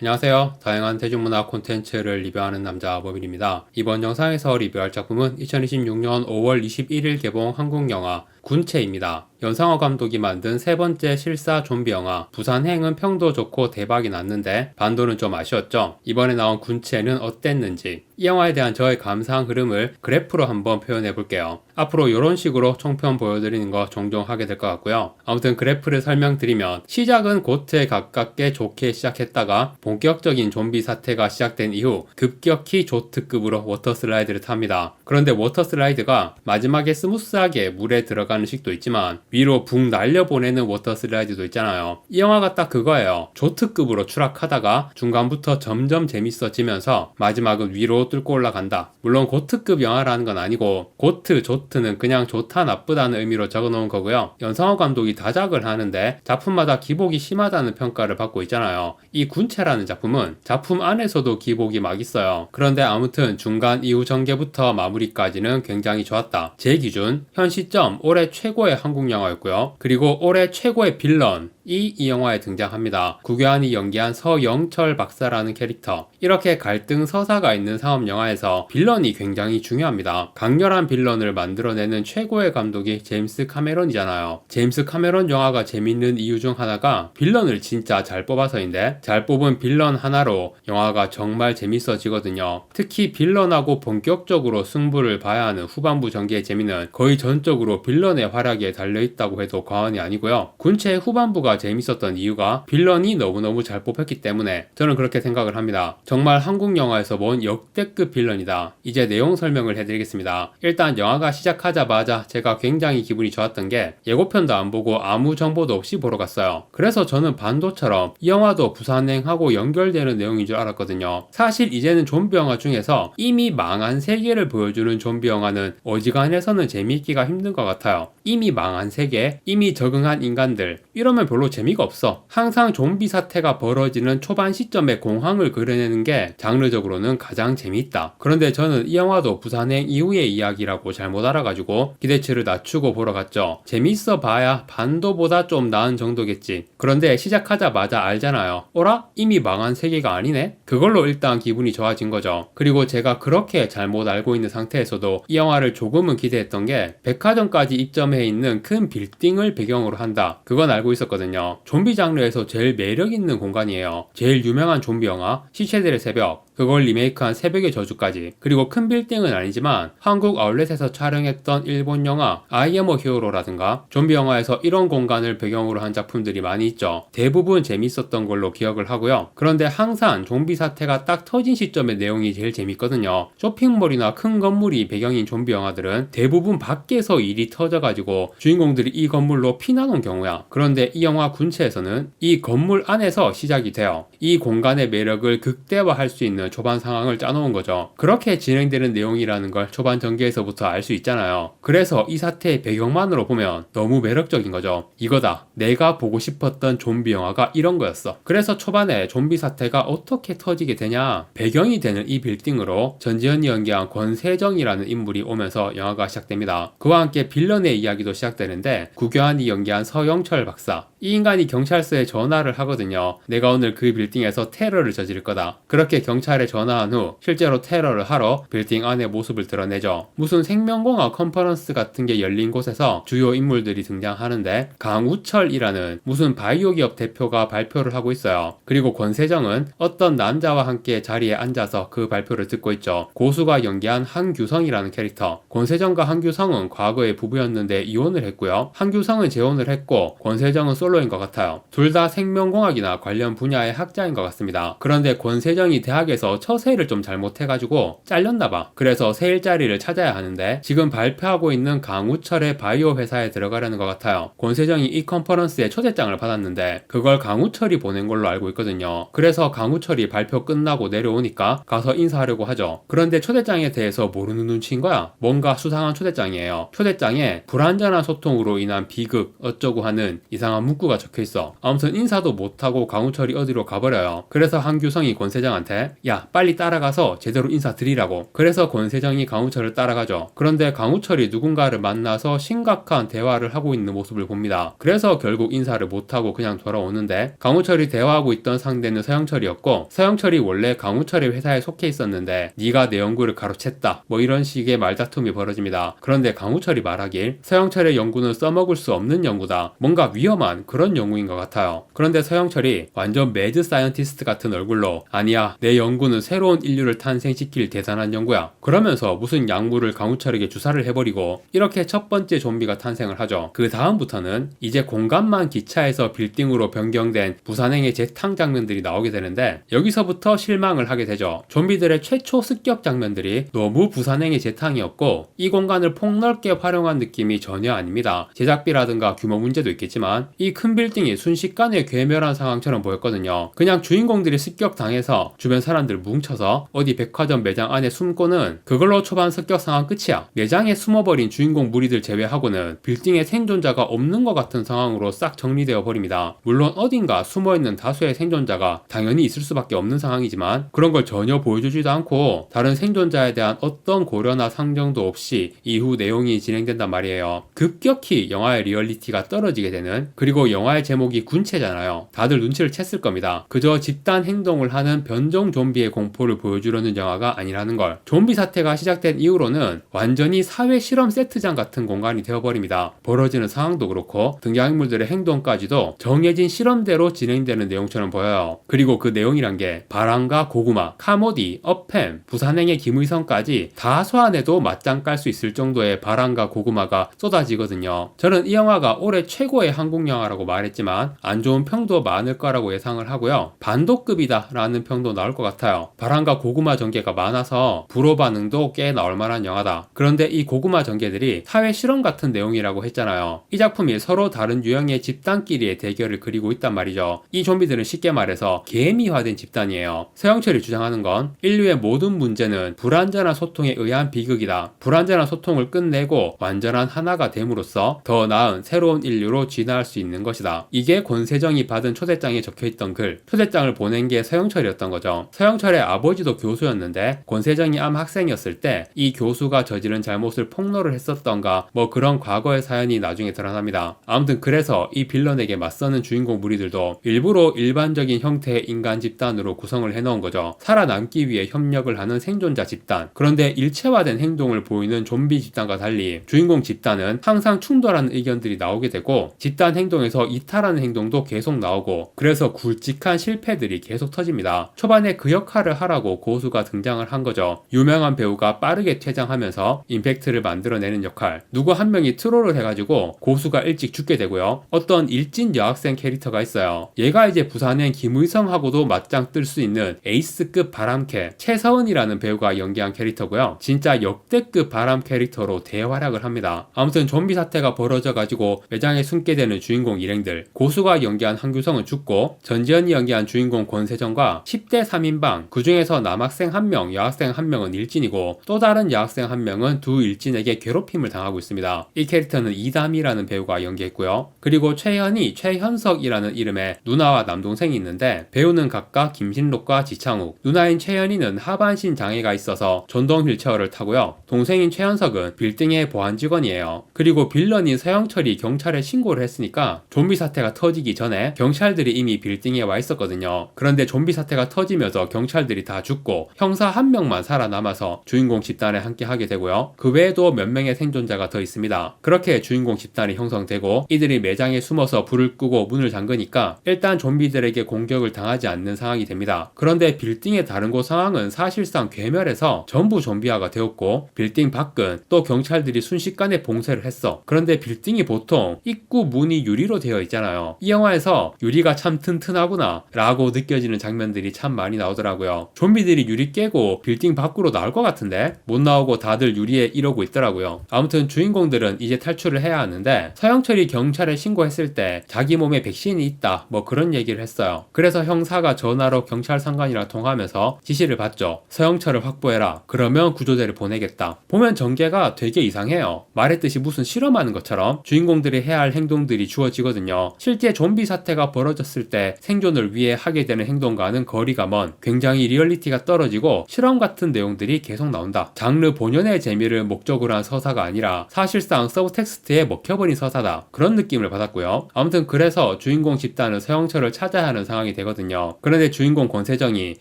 안녕하세요. 다양한 대중문화 콘텐츠를 리뷰하는 남자 버빌입니다. 이번 영상에서 리뷰할 작품은 2026년 5월 21일 개봉 한국 영화 군체입니다. 연상호 감독이 만든 세 번째 실사 좀비 영화. 부산행은 평도 좋고 대박이 났는데 반도는 좀 아쉬웠죠. 이번에 나온 군체는 어땠는지, 이 영화에 대한 저의 감상 흐름을 그래프로 한번 표현해 볼게요. 앞으로 이런 식으로 총평 보여드리는 거 종종 하게 될 것 같고요. 아무튼 그래프를 설명드리면, 시작은 고트에 가깝게 좋게 시작했다가 본격적인 좀비 사태가 시작된 이후 급격히 조트급으로 워터슬라이드를 탑니다. 그런데 워터슬라이드가 마지막에 스무스하게 물에 들어가는 식도 있지만 위로 붕 날려보내는 워터슬라이드도 있잖아요. 이 영화가 딱 그거예요. 조트급으로 추락하다가 중간부터 점점 재밌어지면서 마지막은 위로 뚫고 올라간다. 물론 고트급 영화라는 건 아니고, 고트, 조트는 그냥 좋다 나쁘다는 의미로 적어놓은 거고요. 연상호 감독이 다작을 하는데 작품마다 기복이 심하다는 평가를 받고 있잖아요. 이 군체라는 작품은 작품 안에서도 기복이 막 있어요. 그런데 아무튼 중간 이후 전개부터 마무리까지는 굉장히 좋았다. 제 기준 현 시점 올해 최고의 한국 영화였고요. 그리고 올해 최고의 빌런 이 영화에 등장합니다. 구교환이 연기한 서영철 박사라는 캐릭터. 이렇게 갈등 서사가 있는 상업 영화에서 빌런이 굉장히 중요합니다. 강렬한 빌런을 만들어내는 최고의 감독이 제임스 카메론이잖아요. 제임스 카메론 영화가 재밌는 이유 중 하나가 빌런을 진짜 잘 뽑아서인데, 잘 뽑은 빌런 하나로 영화가 정말 재밌어지거든요. 특히 빌런하고 본격적으로 승부를 봐야 하는 후반부 전개의 재미는 거의 전적으로 빌런의 활약에 달려있다고 해도 과언이 아니고요. 군체의 후반부가 재밌었던 이유가 빌런이 너무너무 잘 뽑혔기 때문에 저는 그렇게 생각을 합니다. 정말 한국 영화에서 본 역대급 빌런이다. 이제 내용 설명을 해드리겠습니다. 일단 영화가 시작하자마자 제가 굉장히 기분이 좋았던 게, 예고편도 안 보고 아무 정보도 없이 보러 갔어요. 그래서 저는 반도처럼 이 영화도 부산행하고 연결되는 내용인 줄 알았거든요. 사실 이제는 좀비 영화 중에서 이미 망한 세계를 보여주는 좀비 영화는 어지간해서는 재미있기가 힘든 것 같아요. 이미 망한 세계, 이미 적응한 인간들, 이러면 별로 재미가 없어. 항상 좀비 사태가 벌어지는 초반 시점에 공황을 그려내는 게 장르적으로는 가장 재미있다. 그런데 저는 이 영화도 부산행 이후의 이야기라고 잘못 알아가지고 기대치를 낮추고 보러 갔죠. 재밌어 봐야 반도보다 좀 나은 정도겠지. 그런데 시작하자마자 알잖아요. 어라? 이미 망한 세계가 아니네? 그걸로 일단 기분이 좋아진 거죠. 그리고 제가 그렇게 잘못 알고 있는 상태에서도 이 영화를 조금은 기대했던 게, 백화점까지 입점해 있는 큰 빌딩을 배경으로 한다. 그건 알고 있었거든요. 좀비 장르에서 제일 매력 있는 공간이에요. 제일 유명한 좀비 영화 시체들의 새벽, 그걸 리메이크한 새벽의 저주까지. 그리고 큰 빌딩은 아니지만 한국 아울렛에서 촬영했던 일본 영화 I am a hero라든가 좀비 영화에서 이런 공간을 배경으로 한 작품들이 많이 있죠. 대부분 재밌었던 걸로 기억을 하고요. 그런데 항상 좀비 사태가 딱 터진 시점의 내용이 제일 재밌거든요. 쇼핑몰이나 큰 건물이 배경인 좀비 영화들은 대부분 밖에서 일이 터져가지고 주인공들이 이 건물로 피나는 경우야. 그런데 이 영화 군체에서는 이 건물 안에서 시작이 돼요. 이 공간의 매력을 극대화할 수 있는 초반 상황을 짜놓은 거죠. 그렇게 진행되는 내용이라는 걸 초반 전개에서부터 알 수 있잖아요. 그래서 이 사태의 배경만으로 보면 너무 매력적인 거죠. 이거다. 내가 보고 싶었던 좀비 영화가 이런 거였어. 그래서 초반에 좀비 사태가 어떻게 터지게 되냐, 배경이 되는 이 빌딩으로 전지현이 연기한 권세정이라는 인물이 오면서 영화가 시작됩니다. 그와 함께 빌런의 이야기도 시작되는데, 구교환이 연기한 서영철 박사, 이 인간이 경찰서에 전화를 하거든요. 내가 오늘 그 빌딩에서 테러를 저지를 거다. 그렇게 경찰에 전화한 후 실제로 테러를 하러 빌딩 안의 모습을 드러내죠. 무슨 생명공학 컨퍼런스 같은 게 열린 곳에서 주요 인물들이 등장하는데, 강우철이라는 무슨 바이오 기업 대표가 발표를 하고 있어요. 그리고 권세정은 어떤 남자와 함께 자리에 앉아서 그 발표를 듣고 있죠. 고수가 연기한 한규성이라는 캐릭터. 권세정과 한규성은 과거에 부부였는데 이혼을 했고요. 한규성은 재혼을 했고 권세정은 솔로인 것 같아요. 둘 다 생명공학이나 관련 분야의 학자인 것 같습니다. 그런데 권세정이 대학에서 처세를 좀 잘못해가지고 잘렸나봐. 그래서 새 일자리를 찾아야 하는데 지금 발표하고 있는 강우철의 바이오 회사에 들어가려는 것 같아요. 권세정이 이 컨퍼런스에 초대장을 받았는데 그걸 강우철이 보낸 걸로 알고 있거든요. 그래서 강우철이 발표 끝나고 내려오니까 가서 인사하려고 하죠. 그런데 초대장에 대해서 모르는 눈치인 거야. 뭔가 수상한 초대장이에요. 초대장에 불완전한 소통으로 인한 비극 어쩌고 하는 이상한 문구가 적혀있어. 아무튼 인사도 못하고 강우철이 어디로 가버려요. 그래서 한규성이 권세정한테 야 빨리 따라가서 제대로 인사드리라고. 그래서 권세정이 강우철을 따라가죠. 그런데 강우철이 누군가를 만나서 심각한 대화를 하고 있는 모습을 봅니다. 그래서 결국 인사를 못하고 그냥 돌아오는데, 강우철이 대화하고 있던 상대는 서영철이었고, 서영철이 원래 강우철의 회사에 속해 있었는데 네가 내 연구를 가로챘다 뭐 이런 식의 말다툼이 벌어집니다. 그런데 강우철이 말하길 서영철의 연구는 써먹을 수 없는 연구다, 뭔가 위험한 그런 연구인 것 같아요. 그런데 서영철이 완전 매드 사이언티스트 같은 얼굴로 아니야 내 연구는 새로운 인류를 탄생시킬 대단한 연구야 그러면서 무슨 약물을 강우철에게 주사를 해버리고, 이렇게 첫 번째 좀비가 탄생을 하죠. 그 다음부터는 이제 공간만 기차에서 빌딩으로 변경된 부산행의 재탕 장면들이 나오게 되는데, 여기서부터 실망을 하게 되죠. 좀비들의 최초 습격 장면들이 너무 부산행의 재탕이었고 이 공간을 폭넓게 활용한 느낌이 전혀 아닙니다. 제작비라든가 규모 문제도 있겠지만 이 큰 빌딩이 순식간에 괴멸한 상황처럼 보였거든요. 그냥 주인공들이 습격당해서 주변 사람들 뭉쳐서 어디 백화점 매장 안에 숨고는 그걸로 초반 습격 상황 끝이야. 매장에 숨어버린 주인공 무리들 제외하고는 빌딩에 생존자가 없는 것 같은 상황으로 싹 정리되어 버립니다. 물론 어딘가 숨어있는 다수의 생존자가 당연히 있을 수밖에 없는 상황이지만 그런 걸 전혀 보여주지도 않고 다른 생존자에 대한 어떤 고려나 상정도 없이 이후 내용이 진행된단 말이에요. 급격히 영화의 리얼리티가 떨어지게 되는, 그리고 영화의 제목이 군체잖아요. 다들 눈치를 챘을 겁니다. 그저 집단 행동을 하는 변종 좀비의 공포를 보여주려는 영화가 아니라는 걸. 좀비 사태가 시작된 이후로는 완전히 사회 실험 세트장 같은 공간이 되어버립니다. 벌어지는 상황도 그렇고 등장인물들의 행동까지도 정해진 실험대로 진행되는 내용처럼 보여요. 그리고 그 내용이란 게 바람과 고구마, 카모디, 어팸, 부산행의 김의성까지 다 소환해도 맞짱 깔 수 있을 정도의 바람과 고구마가 쏟아지거든요. 저는 이 영화가 올해 최고의 한국 영화라고 말했지만 안 좋은 평도 많을 거라고 예상을 하고요. 반도급이다 라는 평도 나올 것 같아요. 바람과 고구마 전개가 많아서 불호 반응도 꽤 나올 만한 영화다. 그런데 이 고구마 전개들이 사회 실험 같은 내용이라고 했잖아요. 이 작품이 서로 다른 유형의 집단끼리의 대결을 그리고 있단 말이죠. 이 좀비들은 쉽게 말해서 개미화된 집단이에요. 서영철이 주장하는 건 인류의 모든 문제는 불완전한 소통에 의한 비극이다. 불완전한 소통을 끝내고 완전한 하나가 됨으로써 더 나은 새로운 인류로 진화할 수 있는 것이다. 이게 권세정이 받은 초대장에 적혀있던 글. 초대장을 보낸 게 서영철이었던 거죠. 서영철의 아버지도 교수였는데 권세정이 아마 학생이었을 때 이 교수가 저지른 잘못을 폭로를 했었던가 뭐 그런 과거의 사연이 나중에 드러납니다. 아무튼 그래서 이 빌런에게 맞서는 주인공 무리들도 일부러 일반적인 형태의 인간 집단으로 구성을 해놓은 거죠. 살아남기 위해 협력을 하는 생존자 집단. 그런데 일체화된 행동을 보이는 좀비 집단과 달리 주인공 집단은 항상 충돌하는 의견들이 나오게 되고 집단 행동에서 이탈하는 행동도 계속 나오고, 그래서 굵직한 실패들이 계속 터집니다. 초반에 그 역할을 하라고 고수가 등장을 한 거죠. 유명한 배우가 빠르게 퇴장하면서 임팩트를 만들어내는 역할. 누구 한 명이 트롤을 해가지고 고수가 일찍 죽게 되고요. 어떤 일진 여학생 캐릭터가 있어요. 얘가 이제 부산행 김의성하고도 맞짱 뜰 수 있는 에이스급 바람캐 최서은이라는 배우가 연기한 캐릭터고요. 진짜 역대급 바람 캐릭터로 대활약을 합니다. 아무튼 좀비 사태가 벌어져가지고 매장에 숨게 되는 주인공 일행들. 고수가 연기한 한규성은 죽고 전지현이 연기한 주인공 권세정과 10대 3인방, 그 중에서 남학생 1명, 여학생 1명은 일진이고 또 다른 여학생 1명은 두 일진에게 괴롭힘을 당하고 있습니다. 이 캐릭터는 이담이라는 배우가 연기했고요. 그리고 최현이, 최현석이라는 이름의 누나와 남동생이 있는데 배우는 각각 김신록과 지창욱. 누나인 최현이는 하반신 장애가 있어서 전동 휠체어를 타고요. 동생인 최현석은 빌딩의 보안 직원이에요. 그리고 빌런인 서영철이 경찰에 신고를 했으니까 좀비 사태가 터지기 전에 경찰들이 이미 빌딩에 와 있었거든요. 그런데 좀비 사태가 터지면서 경찰들이 다 죽고 형사 1명만 살아남아서 주인공 집단에 함께 하게 되고요. 그 외에도 몇 명의 생존자가 더 있습니다. 그렇게 주인공 집단이 형성되고 이들이 매장에 숨어서 불을 끄고 문을 잠그니까 일단 좀비들에게 공격을 당하지 않는 상황이 됩니다. 그런데 빌딩의 다른 곳 상황은 사실상 괴멸해서 전부 좀비화가 되었고 빌딩 밖은 또 경찰들이 순식간에 봉쇄를 했어. 그런데 빌딩이 보통 입구 문이 유리로 되어 있잖아요. 이 영화에서 유리가 참 튼튼하구나 라고 느껴지는 장면들이 참 많이 나오더라고요. 좀비들이 유리 깨고 빌딩 밖으로 나올 것 같은데 못 나오고 다들 유리에 이러고 있더라고요. 아무튼 주인공들은 이제 탈출을 해야 하는데 서영철이 경찰에 신고했을 때 자기 몸에 백신이 있다 뭐 그런 얘기를 했어요. 그래서 형사가 전화로 경찰 상관이랑 통화하면서 지시를 받죠. 서영철을 확보해라. 그러면 구조대를 보내겠다. 보면 전개가 되게 이상해요. 말했듯이 무슨 실험하는 것처럼 주인공들이 해야 할 행동들이 주어지거든요. 벌어지거든요. 실제 좀비 사태가 벌어졌을 때 생존을 위해 하게 되는 행동과는 거리가 먼 굉장히 리얼리티가 떨어지고 실험 같은 내용들이 계속 나온다. 장르 본연의 재미를 목적으로 한 서사가 아니라 사실상 서브텍스트에 먹혀버린 서사다. 그런 느낌을 받았고요. 아무튼 그래서 주인공 집단은 서영철을 찾아야 하는 상황이 되거든요. 그런데 주인공 권세정이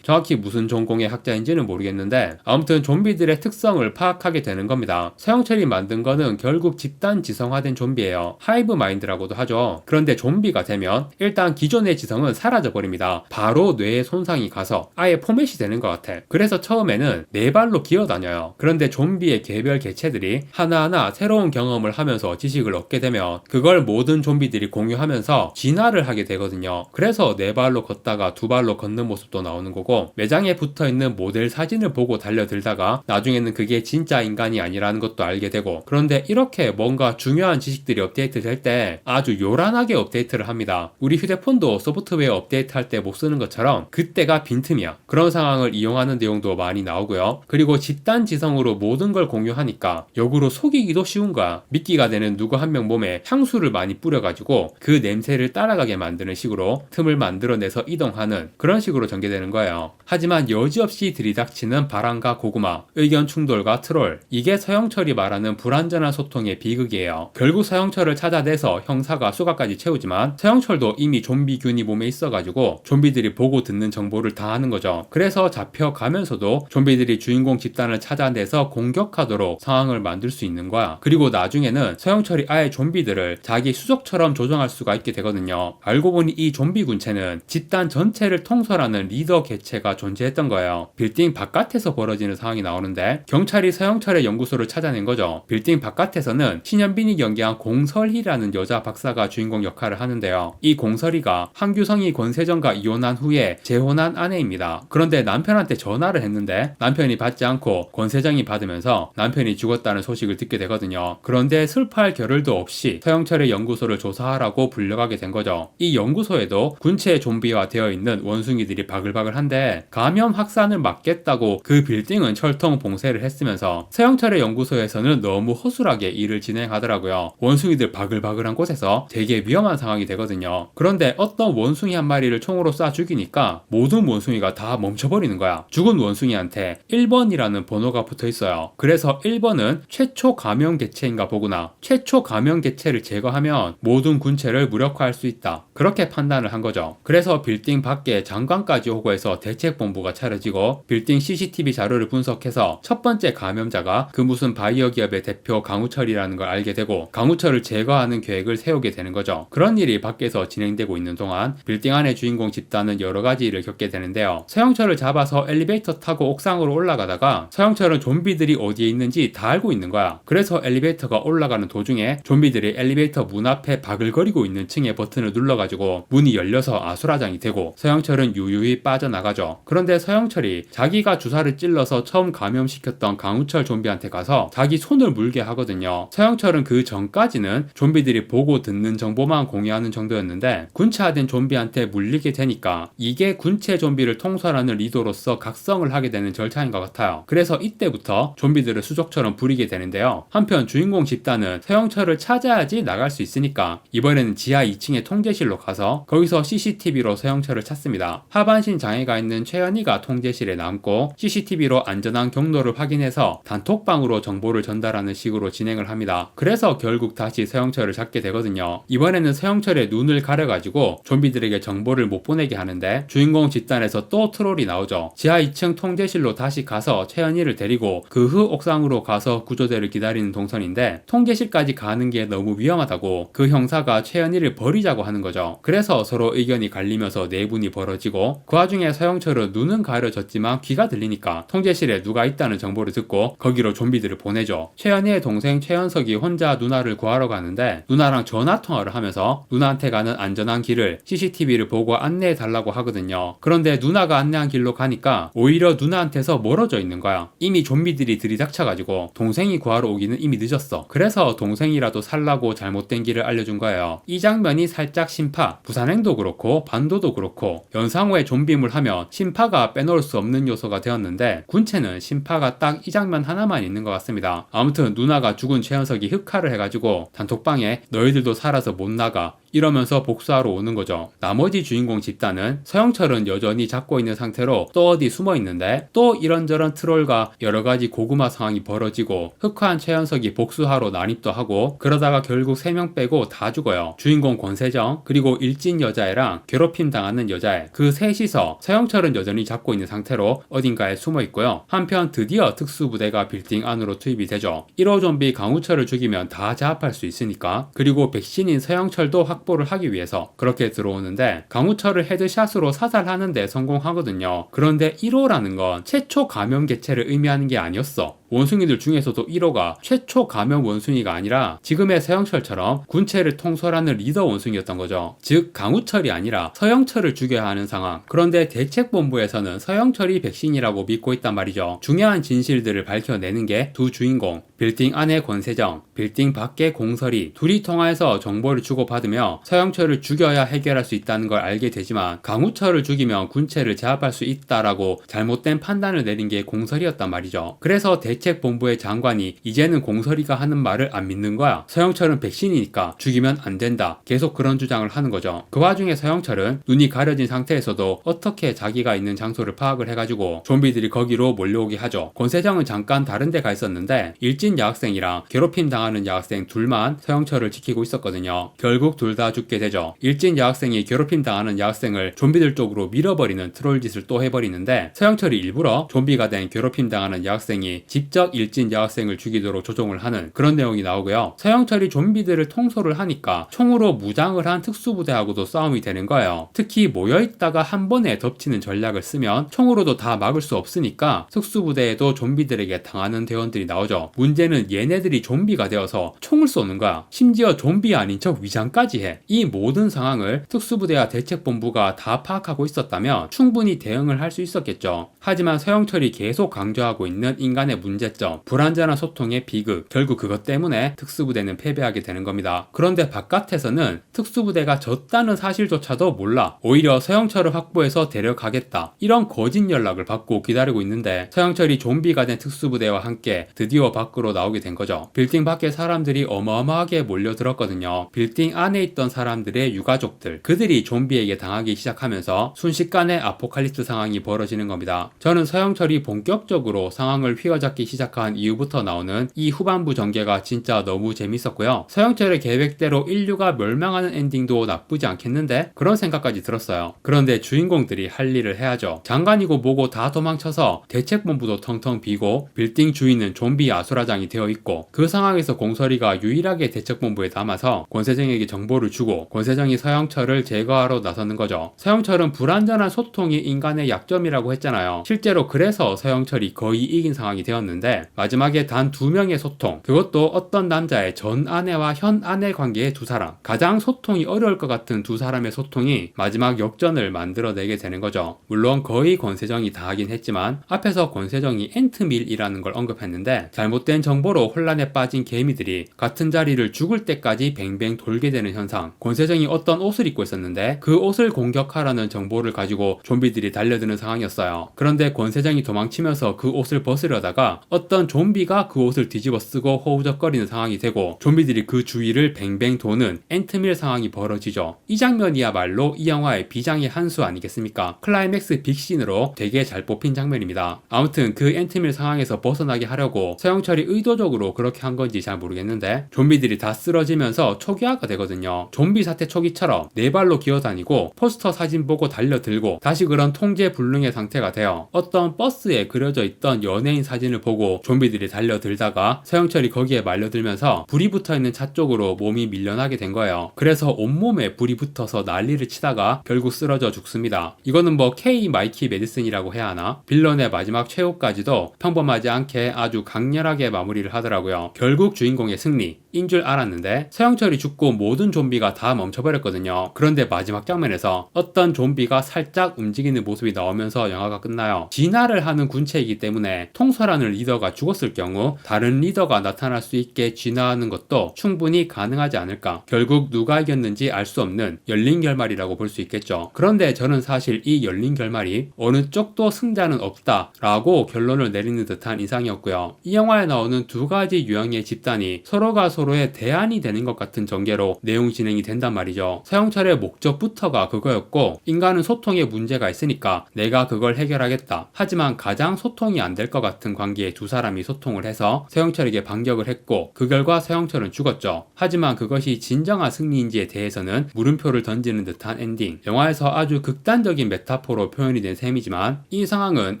정확히 무슨 전공의 학자인지는 모르겠는데 아무튼 좀비들의 특성을 파악하게 되는 겁니다. 서영철이 만든 거는 결국 집단 지성화된 좀비예요. 하이브 마인드라고도 하죠. 그런데 좀비가 되면 일단 기존의 지성은 사라져버립니다. 바로 뇌에 손상이 가서 아예 포맷이 되는 것 같아. 그래서 처음에는 네 발로 기어다녀요. 그런데 좀비의 개별 개체들이 하나하나 새로운 경험을 하면서 지식을 얻게 되면 그걸 모든 좀비들이 공유하면서 진화를 하게 되거든요. 그래서 네 발로 걷다가 두 발로 걷는 모습도 나오는 거고 매장에 붙어있는 모델 사진을 보고 달려들다가 나중에는 그게 진짜 인간이 아니라는 것도 알게 되고 그런데 이렇게 뭔가 중요한 지식들이 업데이트 될 때 아주 요란하게 업데이트를 합니다. 우리 휴대폰도 소프트웨어 업데이트 할 때 못 쓰는 것처럼 그때가 빈틈이야. 그런 상황을 이용하는 내용도 많이 나오고요. 그리고 집단 지성으로 모든 걸 공유하니까 역으로 속이기도 쉬운 거야. 미끼가 되는 누구 한 명 몸에 향수를 많이 뿌려가지고 그 냄새를 따라가게 만드는 식으로 틈을 만들어내서 이동하는 그런 식으로 전개되는 거예요. 하지만 여지없이 들이닥치는 바람과 고구마, 의견 충돌과 트롤, 이게 서영철이 말하는 불완전한 소통의 비극이에요. 결국 서영철을 찾아내서 형사가 수갑까지 채우지만 서영철도 이미 좀비균이 몸에 있어가지고 좀비들이 보고 듣는 정보를 다 하는 거죠. 그래서 잡혀가면서도 좀비들이 주인공 집단을 찾아내서 공격하도록 상황을 만들 수 있는 거야. 그리고 나중에는 서영철이 아예 좀비들을 자기 수족처럼 조정할 수가 있게 되거든요. 알고 보니 이 좀비 군체는 집단 전체를 통솔하는 리더 개체가 존재했던 거예요. 빌딩 바깥에서 벌어지는 상황이 나오는데 경찰이 서영철의 연구소를 찾아낸 거죠. 빌딩 바깥에서는 신현빈이 연기한 공설희라는 여자 박사가 주인공 역할을 하는데요. 이 공설희가 한규성이 권세정과 이혼한 후에 재혼한 아내입니다. 그런데 남편한테 전화를 했는데 남편이 받지 않고 권세정이 받으면서 남편이 죽었다는 소식을 듣게 되거든요. 그런데 슬퍼할 겨를도 없이 서영철의 연구소를 조사하라고 불려가게 된 거죠. 이 연구소에도 군체 좀비화 되어 있는 원숭이들이 바글바글한데 감염 확산을 막겠다고 그 빌딩은 철통 봉쇄를 했으면서 서영철의 연구소에서는 너무 허술하게 일을 진행하더라고요. 원숭이들 바글바글한 곳에서 되게 위험한 상황이 되거든요. 그런데 어떤 원숭이 한 마리를 총으로 쏴 죽이니까 모든 원숭이가 다 멈춰버리는 거야. 죽은 원숭이한테 1번이라는 번호가 붙어 있어요. 그래서 1번은 최초 감염 개체인가 보구나. 최초 감염 개체를 제거하면 모든 군체를 무력화할 수 있다. 그렇게 판단을 한 거죠. 그래서 빌딩 밖에 장관까지 오고 해서 대책본부가 차려지고 빌딩 CCTV 자료를 분석해서 첫 번째 감염자가 그 무슨 바이오 기업의 대표 강우철이라는 걸 알게 되고 강우철을 제거하는 계획을 세우게 되는 거죠. 그런 일이 밖에서 진행되고 있는 동안 빌딩 안의 주인공 집단은 여러 가지 일을 겪게 되는데요. 서영철을 잡아서 엘리베이터 타고 옥상으로 올라가다가 서영철은 좀비들이 어디에 있는지 다 알고 있는 거야. 그래서 엘리베이터가 올라가는 도중에 좀비들이 엘리베이터 문 앞에 바글거리고 있는 층의 버튼을 눌러가지고 문이 열려서 아수라장이 되고 서영철은 유유히 빠져나가죠. 그런데 서영철이 자기가 주사를 찔러서 처음 감염시켰던 강우철 좀비한테 가서 자기 손을 물게 하거든요. 서영철은 그 전까지는 좀비들이 보고 듣는 정보만 공유하는 정도였는데 군체화된 좀비한테 물리게 되니까 이게 군체 좀비를 통솔하는 리더로서 각성을 하게 되는 절차인 것 같아요. 그래서 이때부터 좀비들을 수족처럼 부리게 되는데요. 한편 주인공 집단은 서영철을 찾아야지 나갈 수 있으니까 이번에는 지하 2층의 통제실로 가서 거기서 CCTV로 서영철을 찾습니다. 하반신 장애가 있는 최연희가 통제실에 남고 CCTV로 안전한 경로를 확인해서 단톡방으로 정보를 전달하는 식으로 진행을 합니다. 그래서 결국 다시 서영철을 잡게 되거든요. 이번에는 서영철의 눈을 가려가지고 좀비들에게 정보를 못 보내게 하는데 주인공 집단에서 또 트롤이 나오죠. 지하 2층 통제실로 다시 가서 최연희를 데리고 그 후 옥상으로 가서 구조대를 기다리는 동선인데 통제실까지 가는 게 너무 위험하다고 그 형사가 최연희를 버리자고 하는 거죠. 그래서 서로 의견이 갈리면서 내분이 벌어지고 그 와중에 서영철은 눈은 가려졌지만 귀가 들리니까 통제실에 누가 있다는 정보를 듣고 거기로 좀비들을 보내죠. 최연희의 동생 최연석이 혼자 누나를 구하러 가는데 누나랑 전화통화를 하면서 누나한테 가는 안전한 길을 CCTV를 보고 안내해 달라고 하거든요. 그런데 누나가 안내한 길로 가니까 오히려 누나한테서 멀어져 있는 거야. 이미 좀비들이 들이닥쳐가지고 동생이 구하러 오기는 이미 늦었어. 그래서 동생이라도 살라고 잘못된 길을 알려준 거예요. 이 장면이 살짝 신파, 부산행도 그렇고 반도도 그렇고 연상호의 좀비물 하면 신파가 빼놓을 수 없는 요소가 되었는데 군체는 신파가 딱 이 장면 하나만 있는 것 같습니다. 아무튼 누나가 죽은 최현석이 흑화를 해가지고 단톡방에 너희들도 살아서 못 나가 이러면서 복수하러 오는 거죠. 나머지 주인공 집단은 서영철은 여전히 잡고 있는 상태로 또 어디 숨어 있는데 또 이런저런 트롤과 여러가지 고구마 상황이 벌어지고 흑화한 최현석이 복수하러 난입도 하고 그러다가 결국 3명 빼고 다 죽어요. 주인공 권세정 그리고 일진 여자애랑 괴롭힘 당하는 여자애 그 셋이서 서영철은 여전히 잡고 있는 상태로 어딘가에 숨어 있고요. 한편 드디어 특수부대가 빌딩 안으로 투입이 되죠. 1호 좀비 강우철을 죽이면 다 제압할 수 있으니까 그리고 백신인 서영철도 확보를 하기 위해서 그렇게 들어오는데 강우철을 헤드샷으로 사살하는데 성공하거든요. 그런데 1호라는 건 최초 감염 개체를 의미하는 게 아니었어. 원숭이들 중에서도 1호가 최초 감염 원숭이가 아니라 지금의 서영철처럼 군체를 통솔하는 리더 원숭이였던 거죠. 즉 강우철이 아니라 서영철을 죽여야 하는 상황. 그런데 대책본부에서는 서영철이 백신이라고 믿고 있단 말이죠. 중요한 진실들을 밝혀내는 게 두 주인공 빌딩 안에 권세정, 빌딩 밖에 공설이 둘이 통화해서 정보를 주고받으며 서영철을 죽여야 해결할 수 있다는 걸 알게 되지만 강우철을 죽이면 군체를 제압할 수 있다라고 잘못된 판단을 내린 게 공설이었단 말이죠. 그래서 대책본부의 장관이 이제는 공설이가 하는 말을 안 믿는 거야. 서영철은 백신이니까 죽이면 안 된다. 계속 그런 주장을 하는 거죠. 그 와중에 서영철은 눈이 가려진 상태에서도 어떻게 자기가 있는 장소를 파악을 해가지고 좀비들이 거기로 몰려오게 하죠. 권세정은 잠깐 다른 데 가 있었는데 일진 여학생이랑 괴롭힘 당하는 여학생 둘만 서영철을 지키고 있었거든요. 결국 둘 다 죽게 되죠. 일진 여학생이 괴롭힘 당하는 여학생을 좀비들 쪽으로 밀어버리는 트롤 짓을 또 해버리는데 서영철이 일부러 좀비가 된 괴롭힘 당하는 여학생이 직접 일진 여학생을 죽이도록 조종을 하는 그런 내용이 나오고요. 서영철이 좀비들을 통솔을 하니까 총으로 무장을 한 특수부대하고도 싸움이 되는 거예요. 특히 모여있다가 한 번에 덮치는 전략을 쓰면 총으로도 다 막을 수 없으니까 특수부대에도 좀비들에게 당하는 대원들이 나오죠. 문제는 얘네들이 좀비가 되어서 총을 쏘는 거야. 심지어 좀비 아닌 척 위장까지 해. 이 모든 상황을 특수부대와 대책본부가 다 파악하고 있었다면 충분히 대응을 할 수 있었겠죠. 하지만 서영철이 계속 강조하고 있는 인간의 문제점, 불완전한 소통의 비극, 결국 그것 때문에 특수부대는 패배하게 되는 겁니다. 그런데 바깥에서는 특수부대가 졌다는 사실조차도 몰라. 오히려 서영철을 확보해서 데려가겠다. 이런 거짓 연락을 받고 기다리고 있는데 서영철이 좀비가 된 특수부대와 함께 드디어 밖으로 나오게 된 거죠. 빌딩 밖에 사람들이 어마어마하게 몰려들었거든요. 빌딩 안에 있던 사람들의 유가족들, 그들이 좀비에게 당하기 시작하면서 순식간에 아포칼립스 상황이 벌어지는 겁니다. 저는 서영철이 본격적으로 상황을 휘어잡기 시작한 이후부터 나오는 이 후반부 전개가 진짜 너무 재밌었고요. 서영철의 계획대로 인류가 멸망하는 엔딩도 나쁘지 않겠는데? 그런 생각까지 들었어요. 그런데 주인공들이 할 일을 해야죠. 장관이고 뭐고 다 도망쳐서 대책본부도 텅텅 비고 빌딩 주인은 좀비 아수라장이 되어 있고 그 상황에서 공설이가 유일하게 대책본부에 남아서 권세정에게 정보를 주고 권세정이 서영철을 제거하러 나서는 거죠. 서영철은 불완전한 소통이 인간의 약점이라고 했잖아요. 실제로 그래서 서영철이 거의 이긴 상황이 되었는데 마지막에 단 2명의 소통, 그것도 어떤 남자의 전 아내와 현 아내 관계의 두 사람, 가장 소통이 어려울 것 같은 두 사람의 소통이 마지막 역전을 만들어내게 되는 거죠. 물론 거의 권세정이 다 하긴 했지만 앞에서 권세정이 엔트밀이라는 걸 언급했는데 잘못된 정보로 혼란에 빠진 개미들이 같은 자리를 죽을 때까지 뱅뱅 돌게 되는 현상. 권세정이 어떤 옷을 입고 있었는데 그 옷을 공격하라는 정보를 가지고 좀비들이 달려드는 상황이었어요. 그런데 권세정이 도망치면서 그 옷을 벗으려다가 어떤 좀비가 그 옷을 뒤집어 쓰고 호우적거리는 상황이 되고 좀비들이 그 주위를 뱅뱅 도는 엔트밀 상황이 벌어지죠. 이 장면이야말로 이 영화의 비장의 한 수 아니겠습니까? 클라이맥스 빅신으로 되게 잘 뽑힌 장면입니다. 아무튼 그 엔트밀 상황에서 벗어나게 하려고 서영철이 의도적으로 그렇게 한 건지 잘 모르겠는데 좀비들이 다 쓰러지면서 초기화가 되거든요. 좀비 사태 초기처럼 네 발로 기어다니고 포스터 사진 보고 달려들고 다시 그런 통제불능의 상태가 돼요. 어떤 버스에 그려져 있던 연예인 사진을 보고 좀비들이 달려들다가 서영철이 거기에 말려들면서 불이 붙어있는 차 쪽으로 몸이 밀려나게 된 거예요. 그래서 온몸에 불이 붙어서 난리를 치다가 결국 쓰러져 죽습니다. 이거는 뭐 K 마이키 메디슨이라고 해야 하나? 빌런의 마지막 최후까지도 평범하지 않게 아주 강렬하게 마무리를 하더라고요. 결국 주인공의 승리인 줄 알았는데 서영철이 죽고 모든 좀비가 다 멈춰버렸거든요. 그런데 마지막 장면에서 어떤 좀비가 살짝 움직이는 모습이 나오면서 영화가 끝나요. 진화를 하는 군체이기 때문에 통솔하는 리더가 죽었을 경우 다른 리더가 나타날 수 있게 진화하는 것도 충분히 가능하지 않을까. 결국 누가 이겼는지 알 수 없는 열린 결말이라고 볼 수 있겠죠. 그런데 저는 사실 이 열린 결말이 어느 쪽도 승자는 없다라고 결론을 내리는 듯한 인상이었고요. 이 영화에 나오는 두 가지 유형의 집단이 서로가 서로의 대안이 되는 것 같은 전개로 내용 진행이 된단 말이죠. 서영철의 목적부터가 그거였고, 인간은 소통에 문제가 있으니까 내가 그걸 해결하겠다. 하지만 가장 소통이 안 될 것 같은 관계에 두 사람이 소통을 해서 서영철에게 반격을 했고, 그 결과 서영철은 죽었죠. 하지만 그것이 진정한 승리인지에 대해서는 물음표를 던지는 듯한 엔딩. 영화에서 아주 극단적인 메타포로 표현이 된 셈이지만 이 상황은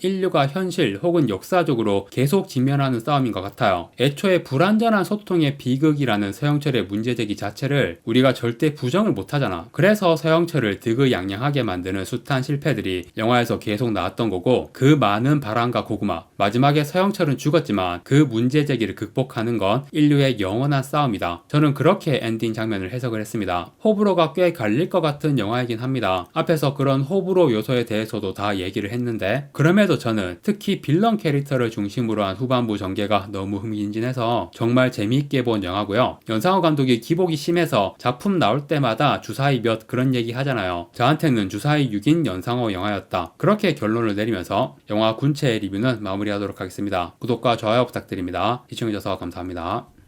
인류가 현실 혹은 역사적으로 계속 직면하는 싸움인 것 같아요. 애초에 불완전한 소통의 비극이라는 서영철의 문제제기 자체를 우리가 절대 부정을 못하잖아. 그래서 서영철을 득의양양하게 만드는 숱한 실패들이 영화에서 계속 나왔던 거고, 그 많은 바람과 고구마, 마지막에 서영철은 죽었지만 그 문제제기를 극복하는 건 인류의 영원한 싸움이다. 저는 그렇게 엔딩 장면을 해석을 했습니다. 호불호가 꽤 갈릴 것 같은 영화이긴 합니다. 앞에서 그런 호불호 요소에 대해서도 다 얘기를 했는데, 그럼에도 저는 특히 빌런 캐릭터를 중심으로 한 후반부 전개가 너무 흥미진진해서 정말 재미있게 본 영화고요. 연상호 감독이 기복이 심해서 작품 나올 때마다 주사위 몇 그런 얘기 하잖아요. 저한테는 주사위 6인 연상호 영화였다. 그렇게 결론을 내리면서 영화 군체의 리뷰는 마무리하도록 하겠습니다. 구독과 좋아요 부탁드립니다. 시청해주셔서 감사합니다.